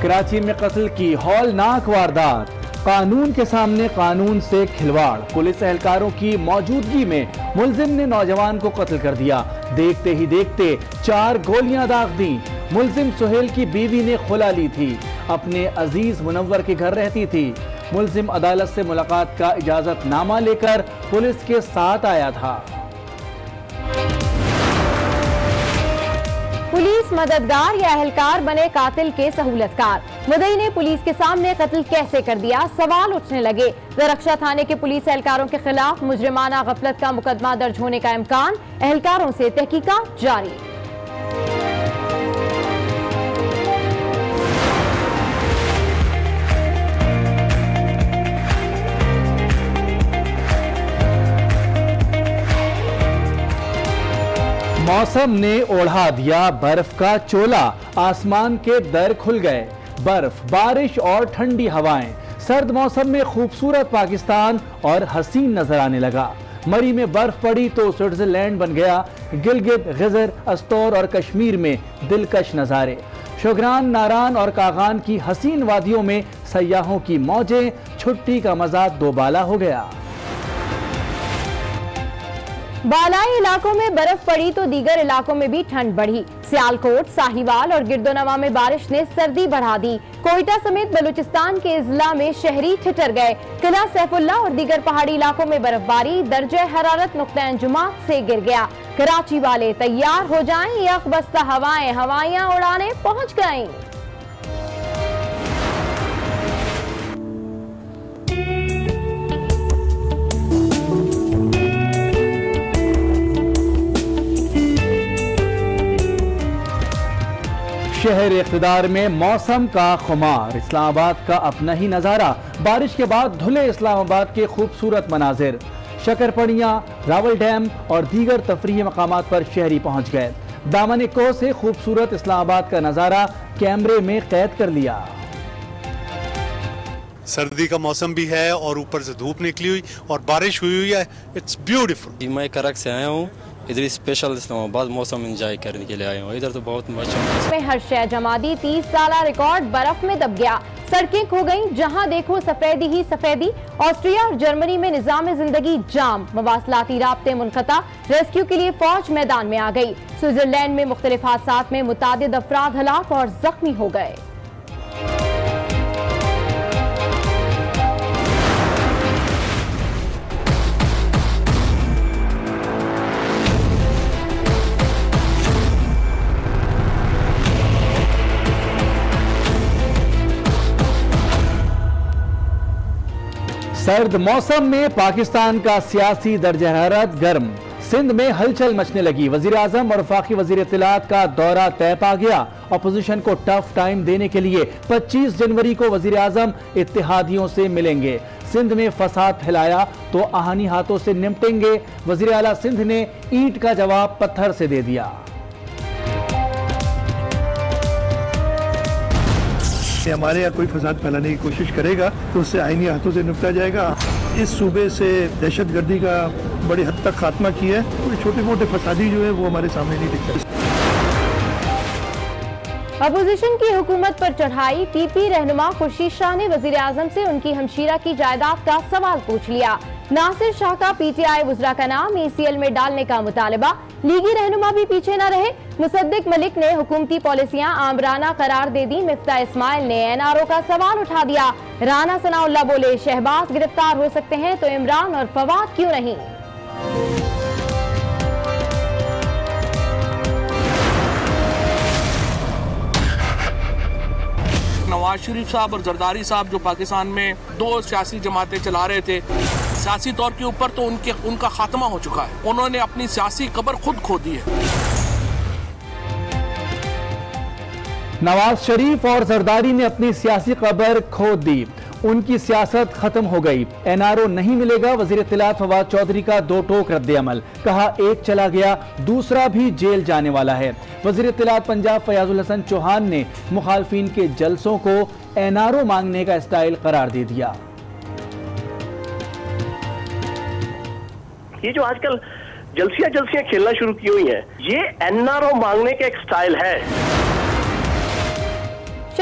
कराची में कत्ल की हौलनाक वारदात, कानून के सामने कानून से खिलवाड़, पुलिस एहलकारों की मौजूदगी में मुलजिम ने नौजवान को कत्ल कर दिया। देखते ही देखते 4 गोलियां दाग दी। मुलजिम सुहेल की बीवी ने खुला ली थी, अपने अजीज मुनव्वर के घर रहती थी। मुलजिम अदालत से मुलाकात का इजाजतनामा लेकर पुलिस के साथ आया था। पुलिस मददगार या अहलकार बने कातिल के सहूलतकार। मुद्दई ने पुलिस के सामने कत्ल कैसे कर दिया, सवाल उठने लगे। दरख्शा थाने के पुलिस एहलकारों के खिलाफ मुजरिमाना गफलत का मुकदमा दर्ज होने का इम्कान, एहलकारों से तहकीकात जारी। मौसम ने ओढ़ा दिया बर्फ का चोला, आसमान के दर खुल गए। बर्फ, बारिश और ठंडी हवाएं, सर्द मौसम में खूबसूरत पाकिस्तान और हसीन नजर आने लगा। मरी में बर्फ पड़ी तो स्विट्जरलैंड बन गया। गिलगित, गिजर, अस्तौर और कश्मीर में दिलकश नजारे। शोगरान, नारान और कागान की हसीन वादियों में सयाहों की मौजें, छुट्टी का मजा दोबाला हो गया। बालाई इलाकों में बर्फ पड़ी तो दीगर इलाकों में भी ठंड बढ़ी। सियालकोट, साहिवाल और गिरदोनवा में बारिश ने सर्दी बढ़ा दी। कोयटा समेत बलूचिस्तान के इजला में शहरी ठिठर गए। किला सैफुल्ला और दीगर पहाड़ी इलाकों में बर्फबारी दर्जे हरारत नुक्ता अंजुमात से गिर गया। कराची वाले तैयार हो जाएं, यकबस्ता हवाएं हवाइयां उड़ाने पहुंच गईं। शहर इख्तिदार में मौसम का खुमार, इस्लामाबाद का अपना ही नजारा। बारिश के बाद धुले इस्लामाबाद के खूबसूरत मनाजिर। शकरपड़ियाँ, रावल डैम और दीगर तफरीही मकामात पर शहरी पहुंच गए। दामन कोह से खूबसूरत इस्लामाबाद का नजारा कैमरे में कैद कर लिया। सर्दी का मौसम भी है और ऊपर से धूप निकली हुई और बारिश हुई है। It's beautiful. मैं करक से आया हूँ, इधर स्पेशल इस्लामाबाद मौसम एंजॉय करने के लिए आए हूँ। इधर तो बहुत मजा में हर शय जमादी 30 साला रिकॉर्ड बर्फ में दब गया। सड़कें खो गईं, जहां देखो सफेदी ही सफेदी। ऑस्ट्रिया और जर्मनी में निजाम जिंदगी जाम, मवासलाती राब्ते मुनक़ता। रेस्क्यू के लिए फौज मैदान में आ गई। स्विट्जरलैंड में मुख्तलिफ हादसात में मुतादिद अफराद हलाक और जख्मी हो गए। सर्द मौसम में पाकिस्तान का सियासी दर्जा हरारत गर्म। सिंध में हलचल मचने लगी। वजीर आजम और वफाकी वजीर इत्तलात का दौरा तय पा गया। अपोजिशन को टफ टाइम देने के लिए 25 जनवरी को वजीर आजम इत्तेहादियों से मिलेंगे। सिंध में फसाद फैलाया तो आहनी हाथों से निपटेंगे। वजीर आला सिंध ने ईंट का जवाब पत्थर से दे दिया। हमारे यहाँ कोई फसाद फैलाने की कोशिश करेगा तो उससे आईनी हाथों से निपटा जाएगा। इस सूबे से दहशतगर्दी का बड़ी हद तक खात्मा किया है। कोई छोटे मोटे फसादी जो है वो हमारे सामने नहीं दिखता। अपोजिशन की हुकूमत पर चढ़ाई। टीपी रहनुमा खुर्शीद शाह ने वजीर आजम से उनकी हमशीरा की जायदाद का सवाल पूछ लिया। नासिर शाह का पीटीआई वज़रा का नाम ECL में डालने का मुतालबा। लीगी रहनुमा भी पीछे न रहे। मुसद्दिक मलिक ने हुकूमती पॉलिसियां आमराना करार दे दी। मिफ्ता इस्माइल ने NRO का सवाल उठा दिया। राना सनाउल्लाह बोले, शहबाज गिरफ्तार हो सकते हैं तो इमरान और फवाद क्यों नहीं। नवाज शरीफ साहब और जरदारी साहब जो पाकिस्तान में 2 सियासी जमातें चला रहे थे, सियासी तौर के ऊपर तो उनका खात्मा हो चुका है। उन्होंने अपनी सियासी कब्र खुद खो दी है। नवाज शरीफ और जरदारी ने अपनी सियासी कब्र खो दी। उनकी सियासत खत्म हो गई। NRO नहीं मिलेगा। वजीर इत्तलात फवाद चौधरी का 2 टोक रद्द अमल। कहा, एक चला गया दूसरा भी जेल जाने वाला है। वजीर इत्तलात पंजाब फयाजुल हसन चौहान ने मुखालफिन के जलसों को NRO मांगने का स्टाइल करार दे दिया। ये जो आजकल जलसियां खेलना शुरू की हुई है, ये NRO मांगने का एक स्टाइल है।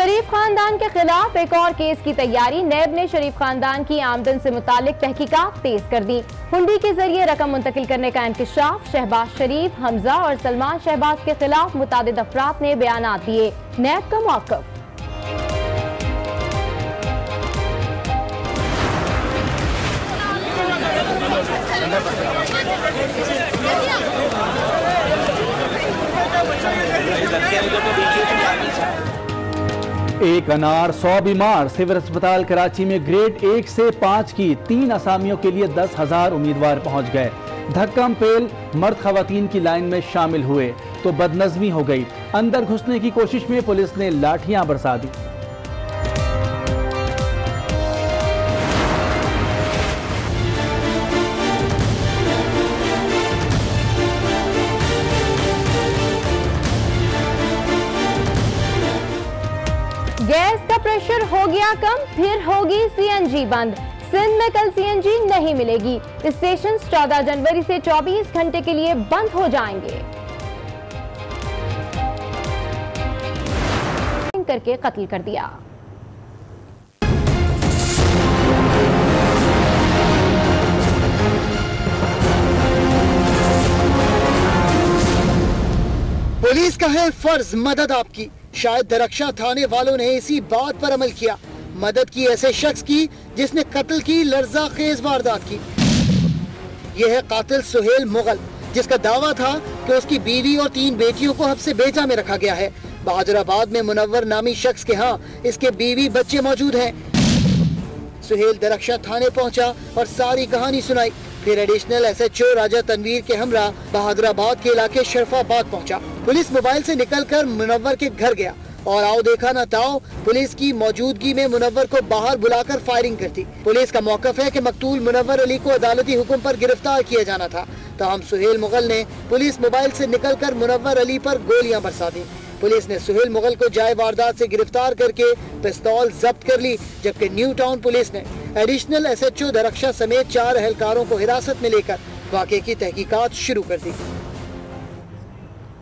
शरीफ खानदान के खिलाफ एक और केस की तैयारी। नैब ने शरीफ खानदान की आमदन से मुतालिक तहकीकात तेज कर दी। हुंडी के जरिए रकम मुंतकिल करने का इंकशाफ। शहबाज शरीफ, हमजा और सलमान शहबाज के खिलाफ मुतादिद अफराद ने बयानात दिए। नैब का मौक़िफ़। एक अनार 100 बीमार। सिविल अस्पताल कराची में ग्रेड 1 से 5 की 3 असामियों के लिए 10,000 उम्मीदवार पहुंच गए। धक्कम पेल मर्द खवातीन की लाइन में शामिल हुए तो बदनज़मी हो गई। अंदर घुसने की कोशिश में पुलिस ने लाठियां बरसा दी। गैस का प्रेशर हो गया कम, फिर होगी सीएनजी बंद। सिंध में कल सीएनजी नहीं मिलेगी। स्टेशन 14 जनवरी से 24 घंटे के लिए बंद हो जाएंगे। करके कत्ल कर दिया। पुलिस का है फर्ज मदद आपकी। शायद दरख्शा थाने वालों ने इसी बात पर अमल किया। मदद की ऐसे शख्स की जिसने कत्ल की लर्जा खेज वारदात की। यह है कातिल सुहेल मुगल, जिसका दावा था कि उसकी बीवी और 3 बेटियों को हब्से बेजा में रखा गया है। बहादुराबाद में मुनव्वर नामी शख्स के यहाँ इसके बीवी बच्चे मौजूद हैं। सुहेल दरख्शा थाने पहुँचा और सारी कहानी सुनाई। फिर एडिशनल SHO राजा तनवीर के हमरा बहादुराबाद के इलाके शरफाबाद पहुंचा। पुलिस मोबाइल से निकलकर मुनव्वर के घर गया और आओ देखा न ताओ, पुलिस की मौजूदगी में मुनव्वर को बाहर बुलाकर फायरिंग कर दी। पुलिस का मौकफ है कि मकतूल मुनव्वर अली को अदालती हुक्म पर गिरफ्तार किया जाना था। ताहम सुहेल मुगल ने पुलिस मोबाइल से निकलकर मुनव्वर अली पर गोलियां बरसा दी। पुलिस ने सुहेल मुगल को जाए वारदात से गिरफ्तार करके पिस्तौल जब्त कर ली, जबकि न्यू टाउन पुलिस ने एडिशनल SHO दरख्शा समेत 4 एहलकारों को हिरासत में लेकर वाक़े की तहकीकात शुरू कर दी।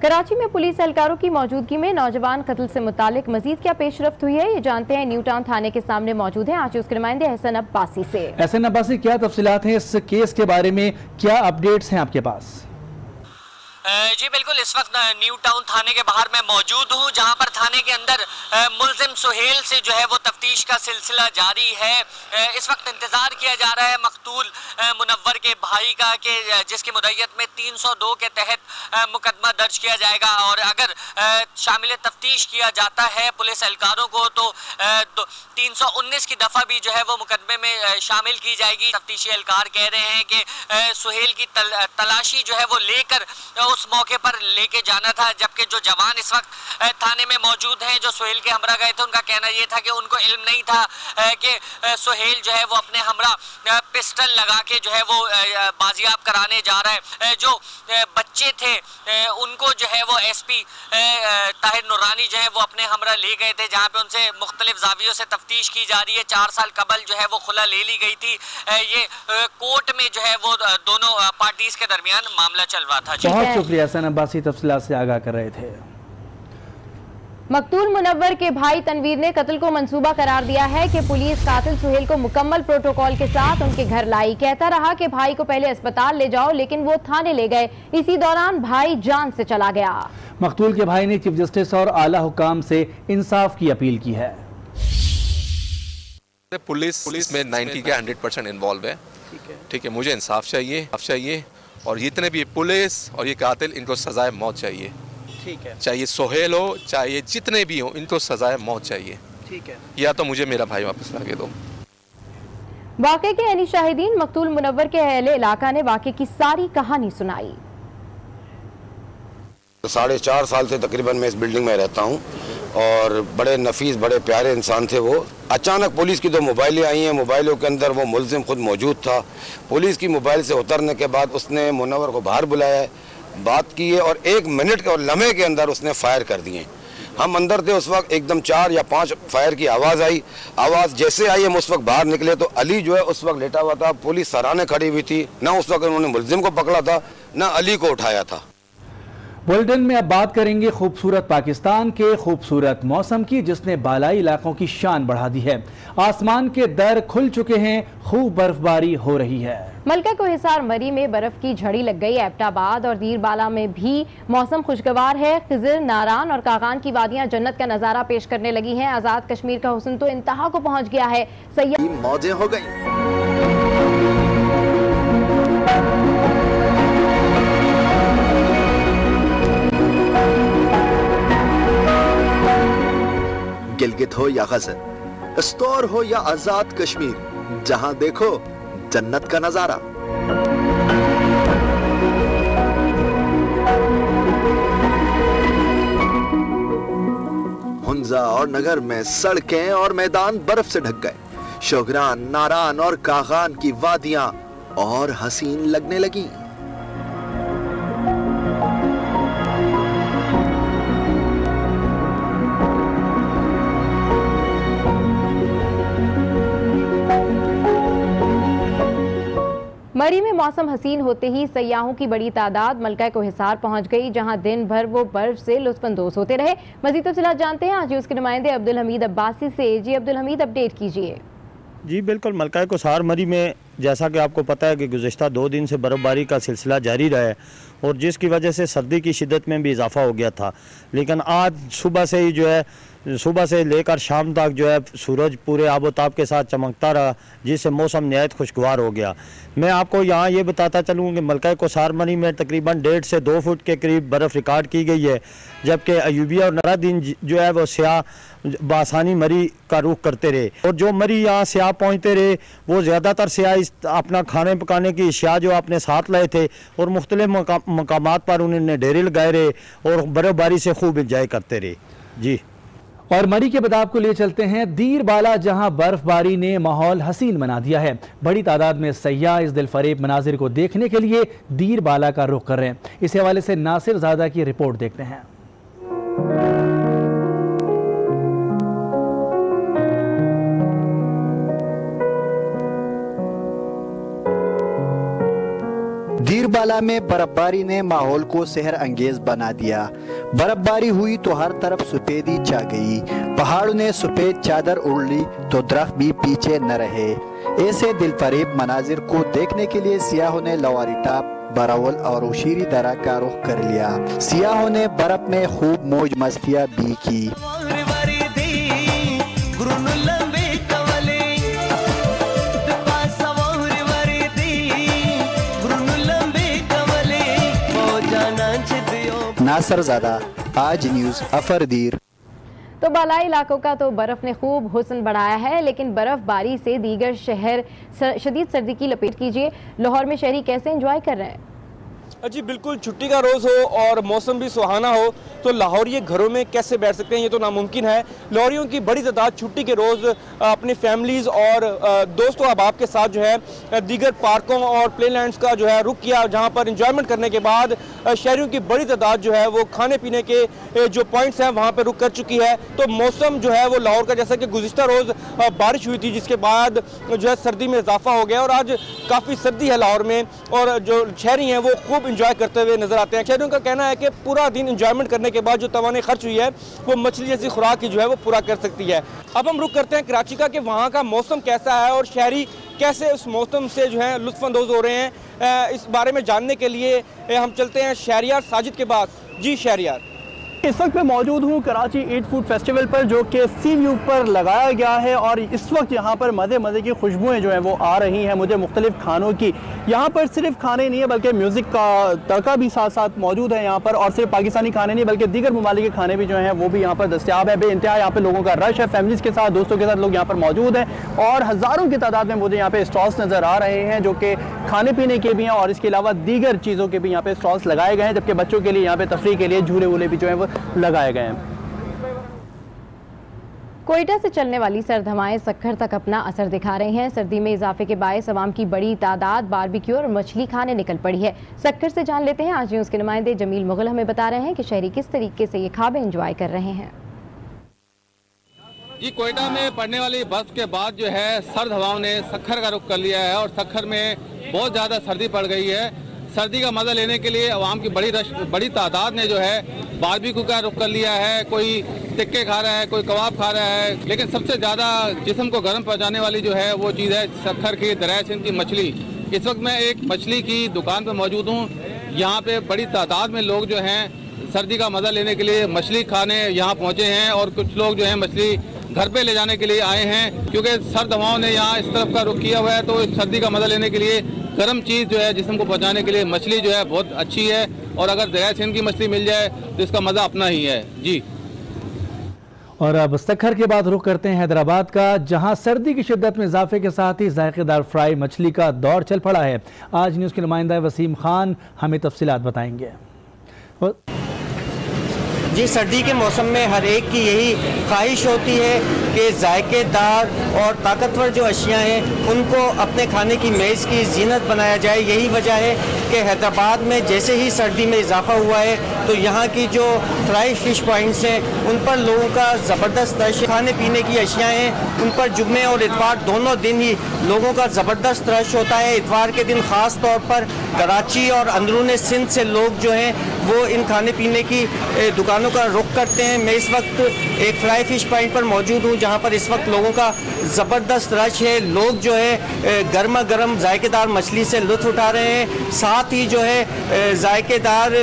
कराची में पुलिस एहलकारों की मौजूदगी में नौजवान कत्ल से मुतालिक मजीद क्या पेशरफ्त हुई है, ये जानते हैं। न्यू टाउन थाने के सामने मौजूद हैं आज उसके नुमाइंदे एहसन अब्बासी से। एहसन अब्बासी, क्या तफसीलात हैं इस केस के बारे में, क्या अपडेट्स हैं आपके पास? जी बिल्कुल, इस वक्त न्यू टाउन थाने के बाहर मैं मौजूद हूँ, जहाँ पर थाने के अंदर मुलजिम सुहेल से जो है वो तफ्तीश का सिलसिला जारी है। इस वक्त इंतज़ार किया जा रहा है मकतूल मुनव्वर के भाई का कि जिसकी मुद्दत में 302 के तहत मुकदमा दर्ज किया जाएगा और अगर शामिल तफ्तीश किया जाता है पुलिस एहलकारों को तो 319 की दफ़ा भी जो है वो मुकदमे में शामिल की जाएगी। तफ्तीशी एहलकार कह रहे हैं कि सुहेल की तलाशी जो है वो लेकर उस मौके पर लेके जाना था, जबकि जो जवान इस वक्त थाने में मौजूद हैं जो सुहेल के हमरा गए थे, उनका कहना ये था कि उनको इल्म नहीं था कि सुहेल जो है वो अपने हमरा पिस्टल लगा के जो है वो बाजियाब कराने जा रहा है। जो बच्चे थे उनको जो है वो SP ताहिर नूरानी जो है वो अपने हमरा ले गए थे, जहाँ पे उनसे मुख्तलिफ जावियों से तफ्तीश की जा रही है। 4 साल कबल जो है वो खुला ले ली गई थी। ये कोर्ट में जो है वो दोनों पार्टीज के दरमियान मामला चल रहा था। बहुत शुक्रिया एहसन अब्बासी, तफसीलात से आगाह कर रहे थे। मकतूल मुनव्वर के भाई तनवीर ने कत्ल को मंसूबा करार दिया है कि पुलिस कातिल सुहेल को मुकम्मल प्रोटोकॉल के साथ उनके घर लाई। कहता रहा कि भाई को पहले अस्पताल ले जाओ, लेकिन वो थाने ले गए। इसी दौरान भाई जान से चला गया। मकतूल के भाई ने चीफ जस्टिस और आला हुकाम से इंसाफ की अपील की है। पुलिस में 90 के 100% इन्वॉल्व है। ठीक है, मुझे इंसाफ चाहिए और जितने भी पुलिस और ये कातिल, इनको सजाए मौत चाहिए। ठीक है, चाहे सोहेल हो चाहे जितने भी हो, इनको सजाए मौत चाहिए। ठीक है, या तो मुझे मेरा भाई वापस ला के दो। वाक़े के यानी शाहिदीन मकतूल मुनव्वर के अहले इलाका ने वाक़े की सारी कहानी सुनाई। 4.5 साल से तकरीबन मैं इस बिल्डिंग में रहता हूँ और बड़े नफीस बड़े प्यारे इंसान थे वो। अचानक पुलिस की 2 मोबाइलें आई हैं। मोबाइलों के अंदर वो मुलजिम खुद मौजूद था। पुलिस की मोबाइल से उतरने के बाद उसने मुनव्वर को बाहर बुलाया है, बात की है और 1 मिनट और लम्हे के अंदर उसने फायर कर दिए। हम अंदर थे उस वक्त, एकदम 4 या 5 फायर की आवाज़ आई। आवाज़ जैसे आई हम उस वक्त बाहर निकले तो अली जो है उस वक्त लेटा हुआ था। पुलिस सराहने खड़ी हुई थी। ना उस वक्त उन्होंने मुलजिम को पकड़ा था ना अली को उठाया था। बुलेटिन में अब बात करेंगे खूबसूरत पाकिस्तान के खूबसूरत मौसम की, जिसने बालाई इलाकों की शान बढ़ा दी है। आसमान के दर खुल चुके हैं, खूब बर्फबारी हो रही है। मलका को हिसार मरी में बर्फ की झड़ी लग गई। एबटाबाद और दीरबाला में भी मौसम खुशगवार है। खिजर, नारान और कागान की वादियां जन्नत का नजारा पेश करने लगी हैं। आजाद कश्मीर का हुस्न तो इंतहा को पहुंच गया है। मौजें हो गई। गिलगित हो या गजर, स्तौर हो या आजाद कश्मीर, जहां देखो जन्नत का नजारा। हुंजा और नगर में सड़कें और मैदान बर्फ से ढक गए। शोगरान, नारान और कागान की वादियां और हसीन लगने लगी। मरी में मौसम हसीन होते ही सयाहों की बड़ी तादाद मलका को हिसार पहुंच गई, जहां दिन भर वो बर्फ से लुत्फानंदोज होते रहे। मजीद तफसीलात जानते हैं आज उसके नुमाइंदे अब्दुल हमीद अब्बासी से। जी अब्दुल हमीद, अपडेट कीजिए। जी बिल्कुल, मलका को हिसार मरी में जैसा कि आपको पता है कि गुज़िश्ता 2 दिन से बर्फ़बारी का सिलसिला जारी रहा है और जिसकी वजह से सर्दी की शिद्दत में भी इजाफा हो गया था। लेकिन आज सुबह से ही जो है, सुबह से लेकर शाम तक जो है सूरज पूरे आबोताब के साथ चमकता रहा, जिससे मौसम नहायत खुशगवार हो गया। मैं आपको यहाँ ये बताता चलूँ कि मलका कोसार मरी में तकरीबन 1.5 से 2 फुट के करीब बर्फ़ रिकॉर्ड की गई है, जबकि अयूबिया और नरादीन जो है वो स्याह बासानी मरी का रुख करते रहे। और जो मरी यहाँ स्याह पहुँचते रहे वो ज़्यादातर स्याह अपना खाने पकाने की अशिया जो अपने साथ लाए थे और मुख्तलिफ मकामात पर उन्होंने डेरे लगाए रहे और बर्फ़बारी से खूब इंजॉय करते रहे। जी, और मरी के बाद आपको ले चलते हैं दीरबाला, जहां बर्फबारी ने माहौल हसीन बना दिया है। बड़ी तादाद में सयाह इस दिलफरेब मनाजिर को देखने के लिए दीरबाला का रुख कर रहे हैं। इस हवाले से नासिर ज़ादा की रिपोर्ट देखते हैं। दीरबाला में बर्फबारी ने माहौल को सेहर अंगेज बना दिया। बर्फबारी हुई तो हर तरफ सफेदी छा गई। पहाड़ों ने सफेद चादर ओढ़ ली तो दरख्त भी पीछे न रहे। ऐसे दिलफरेब मनाजिर को देखने के लिए सियाहों ने लवारी टाप, बरावल और उशीरी दरा का रुख कर लिया। सियाहों ने बर्फ में खूब मौज मस्तियाँ भी की। नासिर ज़ादा, आज न्यूज़, अफरदीर। तो बालाई इलाकों का तो बर्फ ने खूब हुस्न बढ़ाया है, लेकिन बर्फबारी से दीगर शहर शदीद सर्दी की लपेट कीजिए। लाहौर में शहरी कैसे एंजॉय कर रहे हैं? जी बिल्कुल, छुट्टी का रोज़ हो और मौसम भी सुहाना हो तो लाहौरिये घरों में कैसे बैठ सकते हैं, ये तो नामुमकिन है। लाहौरियों की बड़ी तादाद छुट्टी के रोज़ अपनी फैमिलीज़ और दोस्तों अहबाब के साथ जो है दीगर पार्कों और प्लेलैंड्स का जो है रुख किया, जहाँ पर इंजॉयमेंट करने के बाद शहरियों की बड़ी तादाद जो है वो खाने पीने के जो पॉइंट्स हैं वहाँ पर रुक कर चुकी है। तो मौसम जो है वो लाहौर का, जैसा कि गुज़िश्ता रोज़ बारिश हुई थी जिसके बाद जो है सर्दी में इजाफा हो गया और आज काफ़ी सर्दी है लाहौर में और जो शहरी हैं वो खूब इंजॉय करते हुए नजर आते हैं। शहरियों का कहना है कि पूरा दिन इंजॉयमेंट करने के बाद जो तवाने खर्च हुई है वो मछली जैसी खुराक की जो है वो पूरा कर सकती है। अब हम रुक करते हैं कराची का कि वहाँ का मौसम कैसा है और शहरी कैसे उस मौसम से जो है लुत्फानंदोज हो रहे हैं। इस बारे में जानने के लिए हम चलते हैं शहरियार साजिद के पास। जी शहरियार, इस वक्त मैं मौजूद हूँ कराची ईट फूड फेस्टिवल पर, जो कि सी व्यू पर लगाया गया है और इस वक्त यहाँ पर मज़े मज़े की खुशबुएँ जो हैं वो आ रही हैं मुझे मुख्तलिफ खानों की। यहाँ पर सिर्फ खाने नहीं है बल्कि म्यूज़िक का तड़का भी साथ साथ मौजूद है यहाँ पर, और सिर्फ पाकिस्तानी खाने नहीं बल्कि दीगर ममालिक के खाने भी जो हैं वो भी यहाँ पर दस्तियाब है। बेइंतहा यहाँ पर लोगों का रश है, फैमिलीज़ के साथ, दोस्तों के साथ लोग यहाँ पर मौजूद हैं और हज़ारों की तादाद में मुझे यहाँ पर स्टॉल्स नज़र आ रहे हैं जो कि खाने पीने के भी हैं और इसके अलावा दीगर चीज़ों के भी यहाँ पर स्टॉल्स लगाए गए हैं, जबकि बच्चों के लिए यहाँ पर तफरीह के लिए झूले वूले भी जो है वो लगाए गए हैं। कोयटा से चलने वाली सर्द हवाएं सक्खर तक अपना असर दिखा रही हैं। सर्दी में इजाफे के बायस अवाम की बड़ी तादाद बारबेक्यू और मछली खाने निकल पड़ी है। सक्खर से जान लेते हैं, आज न्यूज़ के नुमाइंदे जमील मुगल हमें बता रहे हैं कि शहरी किस तरीके से ये खाबे एंजॉय कर रहे हैं। जी, कोयटा में पड़ने वाली बर्फ के बाद जो है सर्द हवाओं ने सक्खर का रुख कर लिया है और सक्खर में बहुत ज़्यादा सर्दी पड़ गई है। सर्दी का मजा लेने के लिए आवाम की बड़ी तादाद ने जो है बारबेक्यू का रुख कर लिया है। कोई टिक्के खा रहा है, कोई कबाब खा रहा है, लेकिन सबसे ज़्यादा जिस्म को गर्म पहुँचाने वाली जो है वो चीज़ है सखर की दरिया सिंध की मछली। इस वक्त मैं एक मछली की दुकान पर मौजूद हूँ। यहाँ पे बड़ी तादाद में लोग जो हैं सर्दी का मज़ा लेने के लिए मछली खाने यहाँ पहुँचे हैं और कुछ लोग जो हैं मछली घर पे ले जाने के लिए आए हैं, क्योंकि सर्द हवाओं ने यहाँ इस तरफ का रुख किया हुआ है। तो सर्दी का मज़ा लेने के लिए गर्म चीज़ जो है जिस्म को पहुँचाने के लिए मछली जो है बहुत अच्छी है, और अगर दरिया सिंध की मछली मिल जाए तो इसका मज़ा अपना ही है जी। और अब सखर के बाद रुख करते हैं हैदराबाद का, जहां सर्दी की शिद्दत में इजाफे के साथ ही जायकेदार फ्राई मछली का दौर चल पड़ा है। आज न्यूज़ के नुमाइंदा वसीम खान हमें तफसीलात बताएंगे। जी, सर्दी के मौसम में हर एक की यही ख्वाहिश होती है कि जायकेदार और ताकतवर जो अशिया हैं उनको अपने खाने की मेज़ की जीनत बनाया जाए। यही वजह है कि हैदराबाद में जैसे ही सर्दी में इजाफा हुआ है तो यहाँ की जो फ्राई फिश पॉइंट्स हैं उन पर लोगों का ज़बरदस्त रश, खाने पीने की अशिया हैं उन पर जुम्मे और इतवार दोनों दिन ही लोगों का ज़बरदस्त रश होता है। इतवार के दिन ख़ास तौर पर कराची और अंदरून सिंध से लोग जो हैं वो इन खाने पीने की दुकानों का रुख करते हैं। मैं इस वक्त एक फ्राई फिश पॉइंट पर मौजूद हूँ जहाँ पर इस वक्त लोगों का ज़बरदस्त रश है। लोग जो है गर्मा गर्म जायकेदार मछली से लुत्फ़ उठा रहे हैं, साथ ही जो है जायकेदार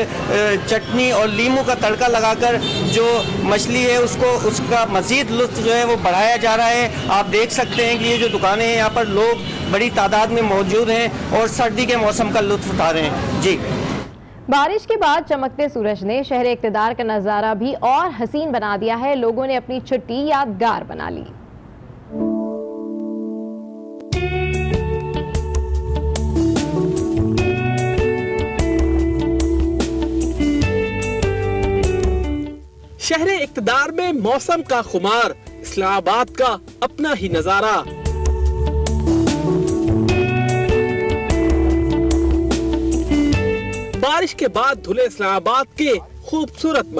चटनी और लीमू का तड़का लगाकर जो मछली है उसका मज़ीद लुत्फ़ जो है वो बढ़ाया जा रहा है। आप देख सकते हैं कि ये जो दुकानें हैं यहाँ पर लोग बड़ी तादाद में मौजूद हैं और सर्दी के मौसम का लुत्फ़ उठा रहे हैं जी। बारिश के बाद चमकते सूरज ने शहर इक़्तिदार का नज़ारा भी और हसीन बना दिया है। लोगों ने अपनी छुट्टी यादगार बना ली। शहर इक़्तिदार में मौसम का खुमार, इस्लामाबाद का अपना ही नजारा। बारिश के बाद धुले इस्लामाबाद के खूबसूरत